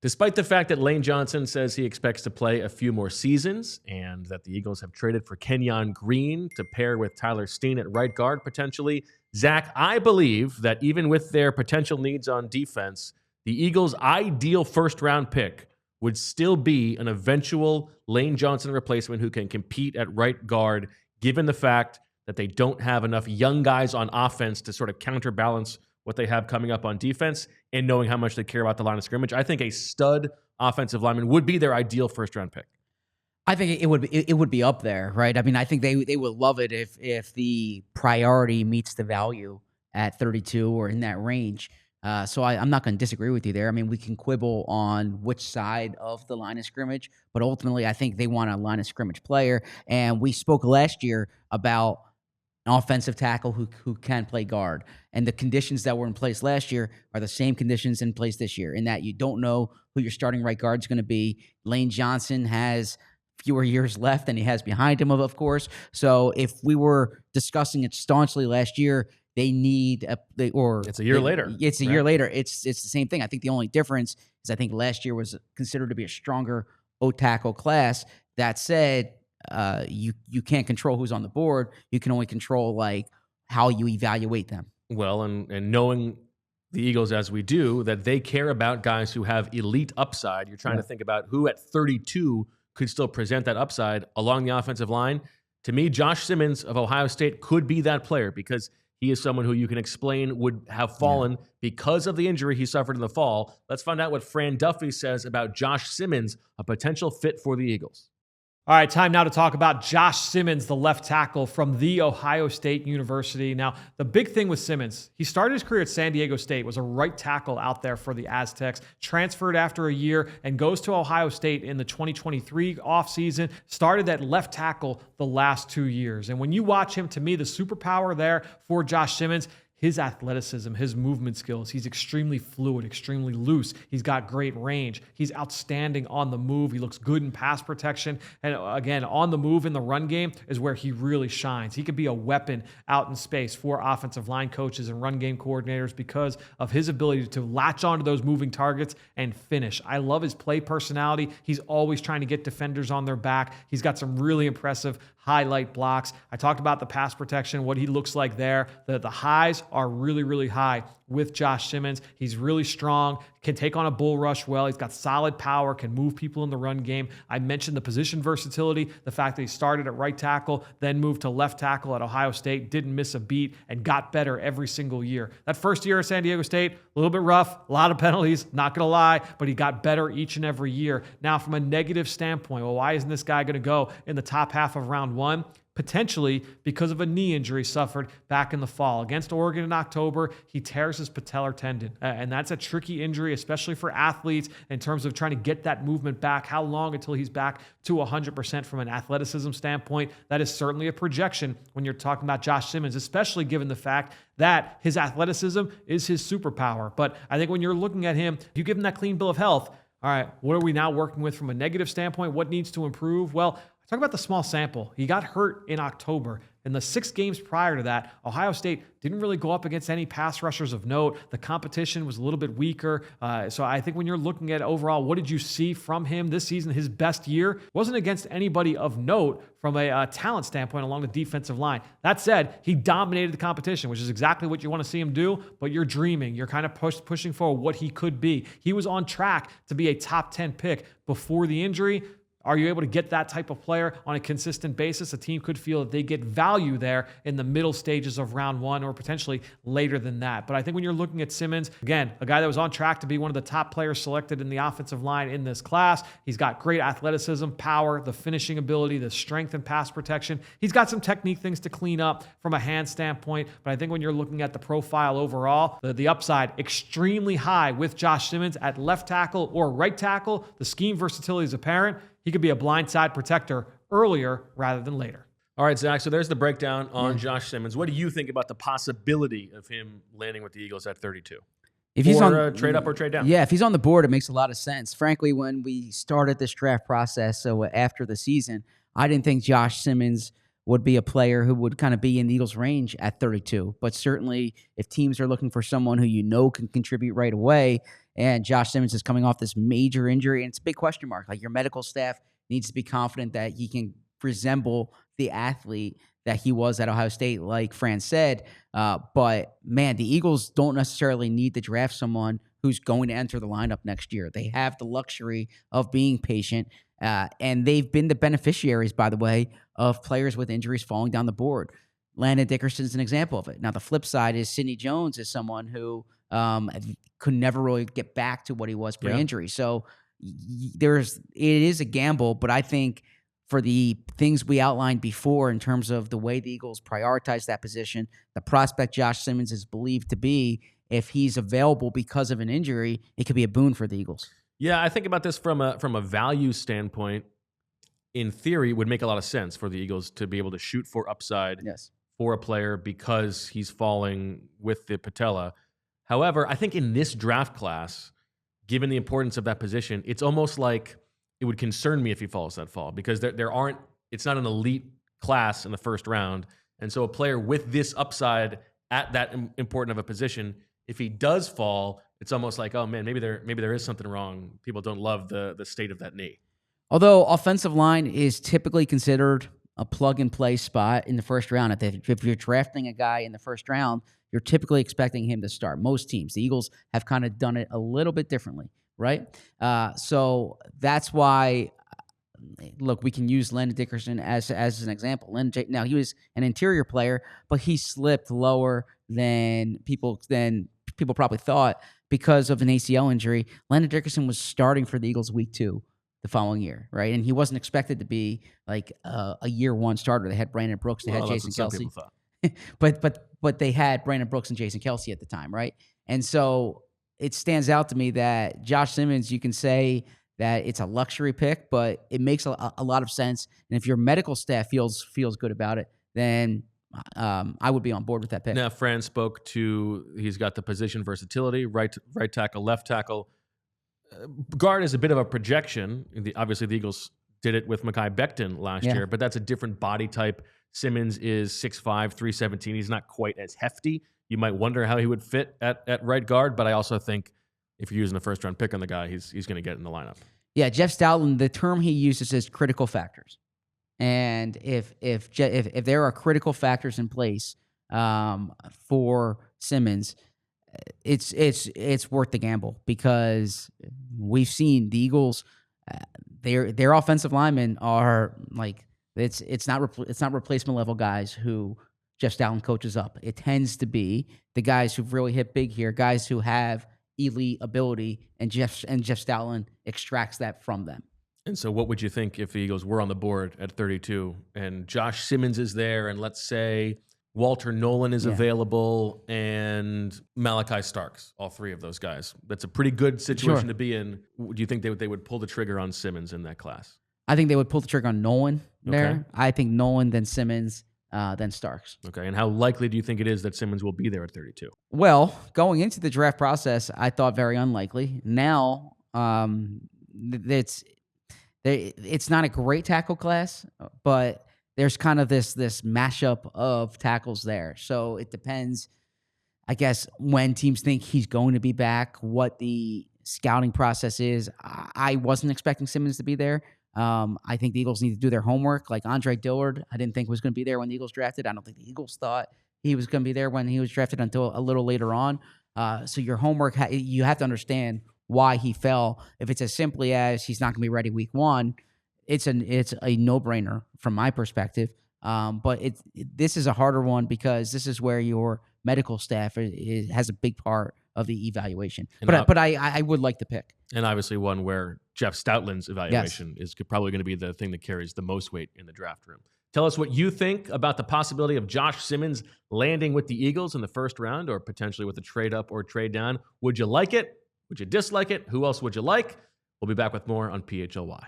Despite the fact that Lane Johnson says he expects to play a few more seasons and that the Eagles have traded for Kenyon Green to pair with Tyler Steen at right guard potentially, Zach, I believe that even with their potential needs on defense, the Eagles' ideal first-round pick would still be an eventual Lane Johnson replacement who can compete at right guard, given the fact that they don't have enough young guys on offense to sort of counterbalance what they have coming up on defense, and knowing how much they care about the line of scrimmage. I think a stud offensive lineman would be their ideal first-round pick. I think it would be up there, right? I mean, I think they would love it if the priority meets the value at 32 or in that range. So I'm not going to disagree with you there. I mean, we can quibble on which side of the line of scrimmage, but ultimately I think they want a line of scrimmage player. And we spoke last year about an offensive tackle who can play guard. And the conditions that were in place last year are the same conditions in place this year, in that you don't know who your starting right guard is going to be. Lane Johnson has fewer years left than he has behind him, of course. So if we were discussing it staunchly last year, they need it's a year later. It's a year later. It's the same thing. I think the only difference is I think last year was considered to be a stronger O-tackle class. That said, you can't control who's on the board. You can only control like how you evaluate them. Well, and knowing the Eagles as we do, that they care about guys who have elite upside. You're trying to think about who at 32 could still present that upside along the offensive line. To me, Josh Simmons of Ohio State could be that player because he is someone who you can explain would have fallen because of the injury he suffered in the fall. Let's find out what Fran Duffy says about Josh Simmons, a potential fit for the Eagles. All right, time now to talk about Josh Simmons, the left tackle from The Ohio State University. Now, the big thing with Simmons, he started his career at San Diego State, was a right tackle out there for the Aztecs, transferred after a year, and goes to Ohio State in the 2023 offseason, started at left tackle the last 2 years. And when you watch him, to me, the superpower there for Josh Simmons, his athleticism, his movement skills. He's extremely fluid, extremely loose. He's got great range. He's outstanding on the move. He looks good in pass protection. And again, on the move in the run game is where he really shines. He could be a weapon out in space for offensive line coaches and run game coordinators because of his ability to latch onto those moving targets and finish. I love his play personality. He's always trying to get defenders on their back. He's got some really impressive highlight blocks. I talked about the pass protection, what he looks like there. The highs are really, really high with Josh Simmons. He's really strong, can take on a bull rush well. He's got solid power, can move people in the run game. I mentioned the position versatility, the fact that he started at right tackle, then moved to left tackle at Ohio State, didn't miss a beat, and got better every single year. That first year at San Diego State, a little bit rough, a lot of penalties, not going to lie, but he got better each and every year. Now, from a negative standpoint, well, why isn't this guy going to go in the top half of round one? Potentially because of a knee injury suffered back in the fall. Against Oregon in October, he tears his patellar tendon. And that's a tricky injury, especially for athletes in terms of trying to get that movement back. How long until he's back to 100% from an athleticism standpoint? That is certainly a projection when you're talking about Josh Simmons, especially given the fact that his athleticism is his superpower. But I think when you're looking at him, you give him that clean bill of health. All right, what are we now working with from a negative standpoint? What needs to improve? Well, talk about the small sample. He got hurt in October. In the 6 games prior to that, Ohio State didn't really go up against any pass rushers of note. The competition was a little bit weaker. So I think when you're looking at overall, what did you see from him this season? His best year wasn't against anybody of note from a talent standpoint along the defensive line. That said, he dominated the competition, which is exactly what you want to see him do, but you're dreaming. You're kind of pushing for what he could be. He was on track to be a top 10 pick before the injury. Are you able to get that type of player on a consistent basis? A team could feel that they get value there in the middle stages of round one or potentially later than that. But I think when you're looking at Simmons, again, a guy that was on track to be one of the top players selected in the offensive line in this class. He's got great athleticism, power, the finishing ability, the strength and pass protection. He's got some technique things to clean up from a hand standpoint. But I think when you're looking at the profile overall, the upside extremely high with Josh Simmons at left tackle or right tackle. The scheme versatility is apparent. He could be a blindside protector earlier rather than later. All right, Zach, so there's the breakdown on Josh Simmons. What do you think about the possibility of him landing with the Eagles at 32? If he's on trade up or trade down? Yeah, if he's on the board, it makes a lot of sense. Frankly, when we started this draft process, so after the season, I didn't think Josh Simmons would be a player who would kind of be in the Eagles' range at 32. But certainly, if teams are looking for someone who can contribute right away, and Josh Simmons is coming off this major injury, and it's a big question mark. Like, your medical staff needs to be confident that he can resemble the athlete that he was at Ohio State, like Fran said. But, man, the Eagles don't necessarily need to draft someone who's going to enter the lineup next year. They have the luxury of being patient, and they've been the beneficiaries, by the way, of players with injuries falling down the board. Landon Dickerson's an example of it. Now, the flip side is Sidney Jones is someone who could never really get back to what he was pre-injury. So it is a gamble, but I think for the things we outlined before in terms of the way the Eagles prioritize that position, the prospect Josh Simmons is believed to be, if he's available because of an injury, it could be a boon for the Eagles. Yeah, I think about this from a value standpoint. In theory, it would make a lot of sense for the Eagles to be able to shoot for upside for a player because he's falling with the patella. However, I think in this draft class, given the importance of that position, it's almost like it would concern me if he falls that fall because it's not an elite class in the first round. And so a player with this upside at that important of a position, if he does fall, it's almost like, oh man, maybe there is something wrong. People don't love the state of that knee. Although offensive line is typically considered a plug-and-play spot in the first round. If you're drafting a guy in the first round, you're typically expecting him to start. Most teams, the Eagles have kind of done it a little bit differently, right? So that's why, look, we can use Landon Dickerson as an example. Now, he was an interior player, but he slipped lower than people probably thought because of an ACL injury. Landon Dickerson was starting for the Eagles week 2. The following year, right? And he wasn't expected to be like a year 1 starter. They had Brandon Brooks, they had Jason Kelce. but they had Brandon Brooks and Jason Kelce at the time, right? And so it stands out to me that Josh Simmons, you can say that it's a luxury pick, but it makes a lot of sense. And if your medical staff feels good about it, then I would be on board with that pick. Now, Fran spoke to, he's got the position versatility, right tackle, left tackle. Guard is a bit of a projection. Obviously, the Eagles did it with Mekhi Becton last year, but that's a different body type. Simmons is 6'5", 317. He's not quite as hefty. You might wonder how he would fit at right guard, but I also think if you're using a first-round pick on the guy, he's going to get in the lineup. Yeah, Jeff Stoutland, the term he uses is critical factors. And if there are critical factors in place for Simmons, it's worth the gamble because we've seen the Eagles, their offensive linemen are like it's not replacement level guys who Jeff Stoutland coaches up. It tends to be the guys who've really hit big here, guys who have elite ability, and Jeff Stoutland extracts that from them. And so what would you think if the Eagles were on the board at 32 and Josh Simmons is there, and let's say Walter Nolan is available and Malachi Starks, all 3 of those guys? That's a pretty good situation to be in. Do you think they would pull the trigger on Simmons in that class? I think they would pull the trigger on Nolan there. Okay. I think Nolan, then Simmons, then Starks. Okay, and how likely do you think it is that Simmons will be there at 32? Well, going into the draft process, I thought very unlikely. Now, it's not a great tackle class, but there's kind of this mashup of tackles there. So it depends, I guess, when teams think he's going to be back, what the scouting process is. I wasn't expecting Simmons to be there. I think the Eagles need to do their homework. Like Andre Dillard, I didn't think was going to be there when the Eagles drafted. I don't think the Eagles thought he was going to be there when he was drafted until a little later on. So your homework, you have to understand why he fell. If it's as simply as he's not going to be ready week 1, it's a no-brainer from my perspective. But this is a harder one because this is where your medical staff has a big part of the evaluation. But I would like to pick. And obviously one where Jeff Stoutland's evaluation is probably going to be the thing that carries the most weight in the draft room. Tell us what you think about the possibility of Josh Simmons landing with the Eagles in the first round or potentially with a trade up or trade down. Would you like it? Would you dislike it? Who else would you like? We'll be back with more on PHLY.